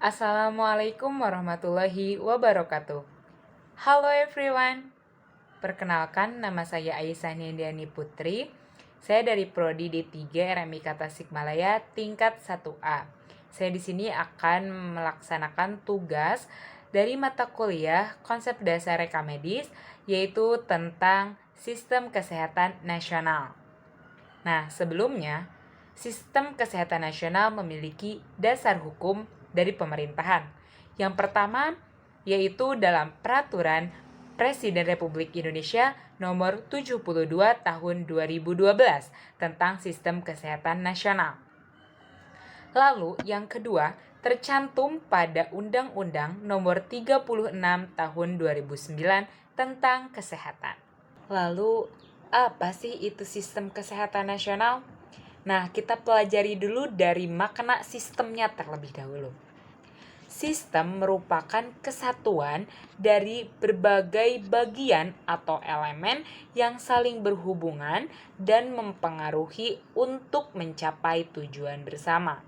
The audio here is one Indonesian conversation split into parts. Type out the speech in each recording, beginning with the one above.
Assalamualaikum warahmatullahi wabarakatuh. Halo everyone. Perkenalkan, nama saya Aisyah Nendiani Putri. Saya dari Prodi D3 RMIK Tasikmalaya tingkat 1A. Saya di sini akan melaksanakan tugas dari mata kuliah Konsep Dasar Reka Medis, yaitu tentang Sistem Kesehatan Nasional. Nah, sebelumnya, Sistem Kesehatan Nasional memiliki dasar hukum dari pemerintahan. Yang pertama, yaitu dalam Peraturan Presiden Republik Indonesia Nomor 72 Tahun 2012 tentang Sistem Kesehatan Nasional. Lalu, yang kedua, tercantum pada Undang-Undang Nomor 36 Tahun 2009 tentang kesehatan. Lalu, apa sih itu sistem kesehatan nasional? Nah, kita pelajari dulu dari makna sistemnya terlebih dahulu. Sistem merupakan kesatuan dari berbagai bagian atau elemen yang saling berhubungan dan mempengaruhi untuk mencapai tujuan bersama.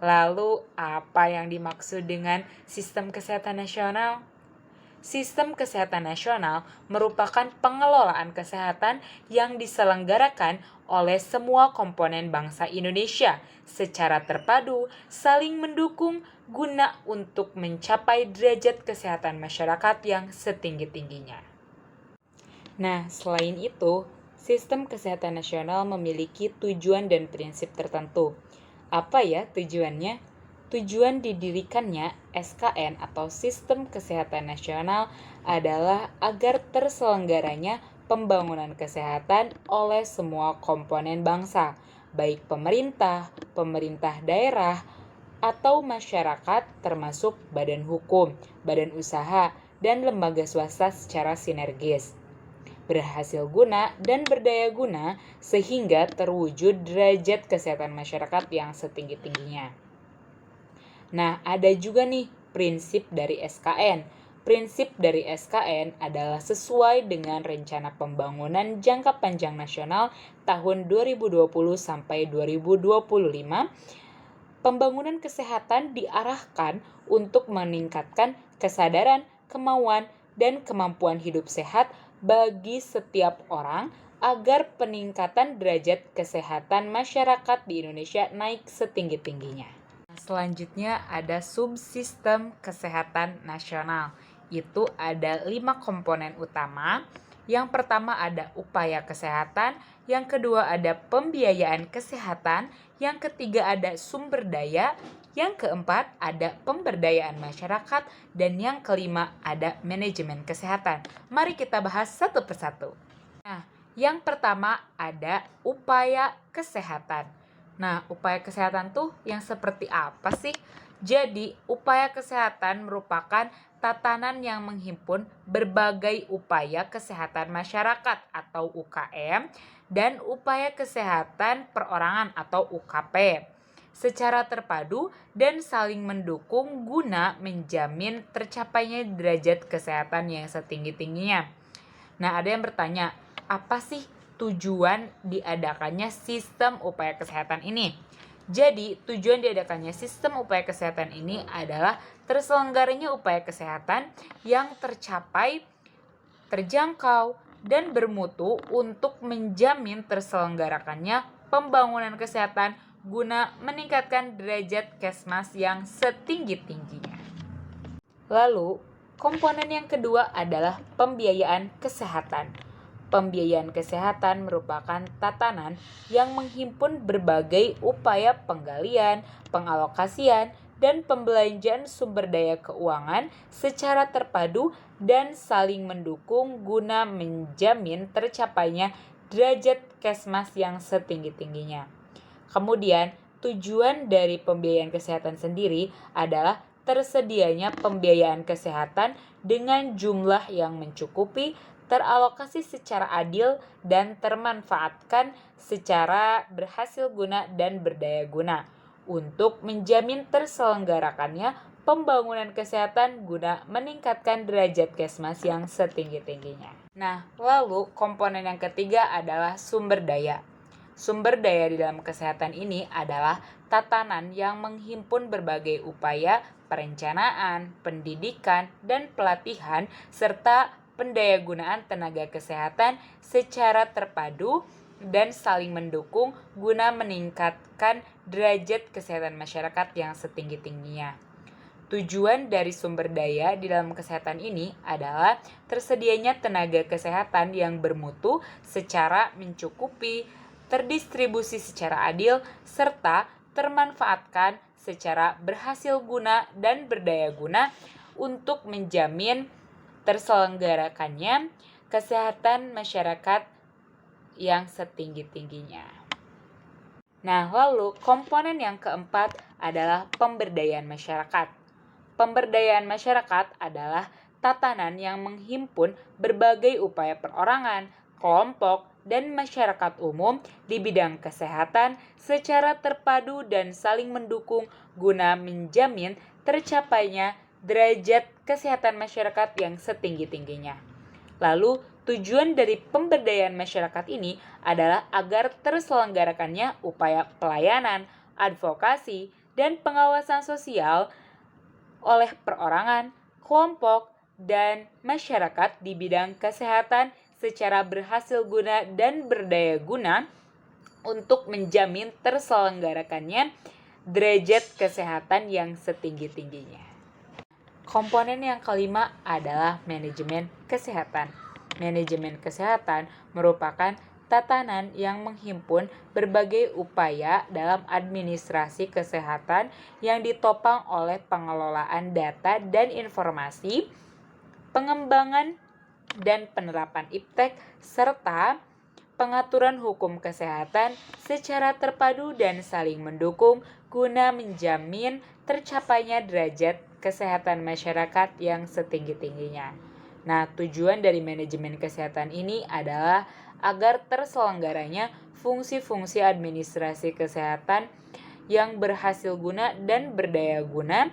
Lalu, apa yang dimaksud dengan sistem kesehatan nasional? Sistem kesehatan nasional merupakan pengelolaan kesehatan yang diselenggarakan oleh semua komponen bangsa Indonesia secara terpadu, saling mendukung guna untuk mencapai derajat kesehatan masyarakat yang setinggi-tingginya. Nah, selain itu, sistem kesehatan nasional memiliki tujuan dan prinsip tertentu. Apa ya tujuannya? Tujuan didirikannya SKN atau Sistem Kesehatan Nasional adalah agar terselenggaranya pembangunan kesehatan oleh semua komponen bangsa, baik pemerintah, pemerintah daerah, atau masyarakat termasuk badan hukum, badan usaha, dan lembaga swasta secara sinergis, berhasil guna dan berdaya guna sehingga terwujud derajat kesehatan masyarakat yang setinggi-tingginya. Nah, ada juga nih prinsip dari SKN. Prinsip dari SKN adalah sesuai dengan Rencana Pembangunan Jangka Panjang Nasional tahun 2020 sampai 2025. Pembangunan kesehatan diarahkan untuk meningkatkan kesadaran, kemauan, dan kemampuan hidup sehat bagi setiap orang agar peningkatan derajat kesehatan masyarakat di Indonesia naik setinggi-tingginya. Selanjutnya ada subsistem kesehatan nasional. Itu ada 5 komponen utama. Yang pertama ada upaya kesehatan, yang kedua ada pembiayaan kesehatan, yang ketiga ada sumber daya, yang keempat ada pemberdayaan masyarakat, dan yang kelima ada manajemen kesehatan. Mari kita bahas satu persatu. Nah, yang pertama ada upaya kesehatan. Nah, upaya kesehatan tuh yang seperti apa sih? Jadi, upaya kesehatan merupakan tatanan yang menghimpun berbagai upaya kesehatan masyarakat atau UKM dan upaya kesehatan perorangan atau UKP secara terpadu dan saling mendukung guna menjamin tercapainya derajat kesehatan yang setinggi-tingginya. Nah, ada yang bertanya, apa sih tujuan diadakannya sistem upaya kesehatan ini? Jadi, tujuan diadakannya sistem upaya kesehatan ini adalah terselenggaranya upaya kesehatan yang tercapai, terjangkau, dan bermutu untuk menjamin terselenggarakannya pembangunan kesehatan guna meningkatkan derajat Kesmas yang setinggi-tingginya. Lalu, komponen yang kedua adalah pembiayaan kesehatan. Pembiayaan kesehatan merupakan tatanan yang menghimpun berbagai upaya penggalian, pengalokasian, dan pembelanjaan sumber daya keuangan secara terpadu dan saling mendukung guna menjamin tercapainya derajat Kesmas yang setinggi-tingginya. Kemudian, tujuan dari pembiayaan kesehatan sendiri adalah tersedianya pembiayaan kesehatan dengan jumlah yang mencukupi, teralokasi secara adil, dan termanfaatkan secara berhasil guna dan berdaya guna untuk menjamin terselenggarakannya pembangunan kesehatan guna meningkatkan derajat Kesmas yang setinggi-tingginya. Nah, lalu komponen yang ketiga adalah sumber daya. Sumber daya di dalam kesehatan ini adalah tatanan yang menghimpun berbagai upaya perencanaan, pendidikan, dan pelatihan serta pendayagunaan tenaga kesehatan secara terpadu dan saling mendukung guna meningkatkan derajat kesehatan masyarakat yang setinggi-tingginya. Tujuan dari sumber daya di dalam kesehatan ini adalah tersedianya tenaga kesehatan yang bermutu secara mencukupi, terdistribusi secara adil, serta termanfaatkan secara berhasil guna dan berdaya guna untuk menjamin terselenggarakannya kesehatan masyarakat yang setinggi-tingginya. Nah, lalu komponen yang keempat adalah pemberdayaan masyarakat. Pemberdayaan masyarakat adalah tatanan yang menghimpun berbagai upaya perorangan, kelompok, dan masyarakat umum di bidang kesehatan secara terpadu dan saling mendukung guna menjamin tercapainya derajat kesehatan masyarakat yang setinggi-tingginya. Lalu, tujuan dari pemberdayaan masyarakat ini adalah agar terselenggarakannya upaya pelayanan, advokasi, dan pengawasan sosial oleh perorangan, kelompok, dan masyarakat di bidang kesehatan secara berhasil guna dan berdaya guna untuk menjamin terselenggarakannya derajat kesehatan yang setinggi-tingginya. Komponen yang kelima adalah manajemen kesehatan. Manajemen kesehatan merupakan tatanan yang menghimpun berbagai upaya dalam administrasi kesehatan yang ditopang oleh pengelolaan data dan informasi, pengembangan dan penerapan iptek, serta pengaturan hukum kesehatan secara terpadu dan saling mendukung guna menjamin tercapainya derajat kesehatan masyarakat yang setinggi-tingginya. Nah, tujuan dari manajemen kesehatan ini adalah agar terselenggaranya fungsi-fungsi administrasi kesehatan yang berhasil guna dan berdaya guna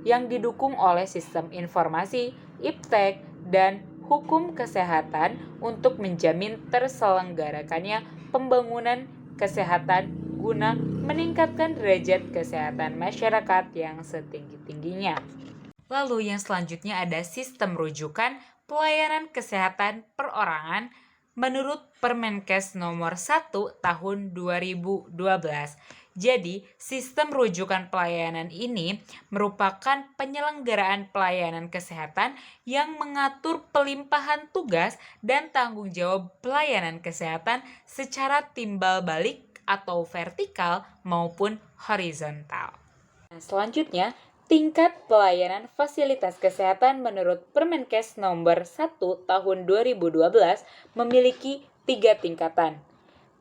yang didukung oleh sistem informasi, iptek, dan hukum kesehatan untuk menjamin terselenggarakannya pembangunan kesehatan guna meningkatkan derajat kesehatan masyarakat yang setinggi-tingginya. Lalu yang selanjutnya ada sistem rujukan pelayanan kesehatan perorangan menurut Permenkes nomor 1 tahun 2012. Jadi, sistem rujukan pelayanan ini merupakan penyelenggaraan pelayanan kesehatan yang mengatur pelimpahan tugas dan tanggung jawab pelayanan kesehatan secara timbal balik atau vertikal maupun horizontal. Nah, selanjutnya, tingkat pelayanan fasilitas kesehatan menurut Permenkes nomor 1 tahun 2012 memiliki 3 tingkatan.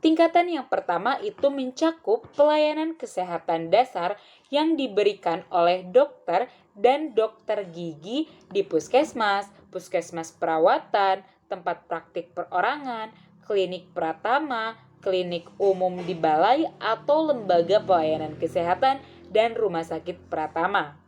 Tingkatan yang pertama itu mencakup pelayanan kesehatan dasar yang diberikan oleh dokter dan dokter gigi di puskesmas, puskesmas perawatan, tempat praktik perorangan, klinik pratama, klinik umum di balai atau lembaga pelayanan kesehatan, dan rumah sakit pratama.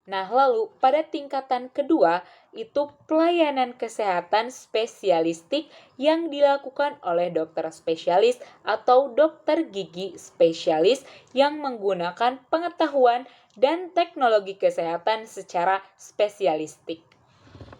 Nah, lalu pada tingkatan kedua itu pelayanan kesehatan spesialistik yang dilakukan oleh dokter spesialis atau dokter gigi spesialis yang menggunakan pengetahuan dan teknologi kesehatan secara spesialistik.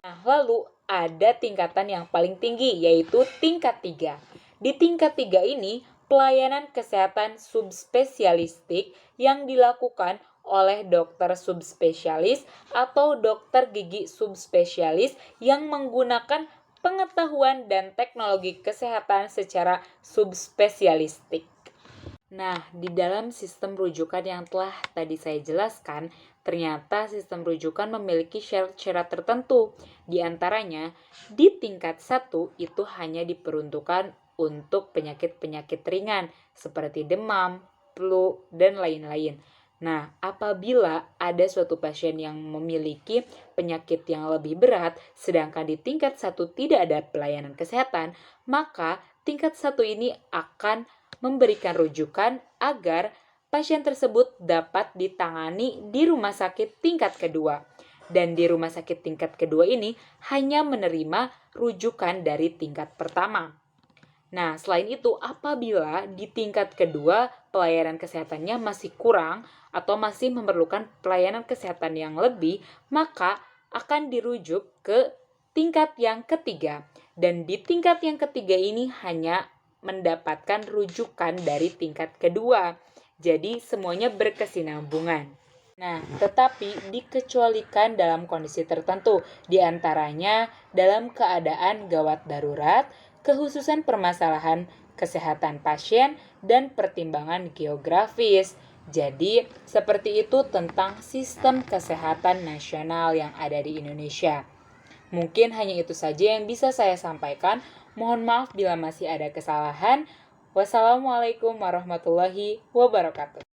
Nah, lalu ada tingkatan yang paling tinggi yaitu tingkat 3. Di tingkat 3 ini pelayanan kesehatan subspesialistik yang dilakukan oleh dokter subspesialis atau dokter gigi subspesialis yang menggunakan pengetahuan dan teknologi kesehatan secara subspesialistik. Nah, di dalam sistem rujukan yang telah tadi saya jelaskan, ternyata sistem rujukan memiliki syarat-syarat tertentu. Di antaranya, di tingkat 1 itu hanya diperuntukkan untuk penyakit-penyakit ringan seperti demam, flu, dan lain-lain. Nah, apabila ada suatu pasien yang memiliki penyakit yang lebih berat, sedangkan di tingkat 1 tidak ada pelayanan kesehatan, maka tingkat 1 ini akan memberikan rujukan agar pasien tersebut dapat ditangani di rumah sakit tingkat kedua. Dan di rumah sakit tingkat kedua ini hanya menerima rujukan dari tingkat pertama. Nah, selain itu, apabila di tingkat kedua pelayanan kesehatannya masih kurang atau masih memerlukan pelayanan kesehatan yang lebih, maka akan dirujuk ke tingkat yang ketiga. Dan di tingkat yang ketiga ini hanya mendapatkan rujukan dari tingkat kedua. Jadi semuanya berkesinambungan. Nah, tetapi dikecualikan dalam kondisi tertentu, di antaranya dalam keadaan gawat darurat, kekhususan permasalahan kesehatan pasien, dan pertimbangan geografis. Jadi, seperti itu tentang sistem kesehatan nasional yang ada di Indonesia. Mungkin hanya itu saja yang bisa saya sampaikan. Mohon maaf bila masih ada kesalahan. Wassalamualaikum warahmatullahi wabarakatuh.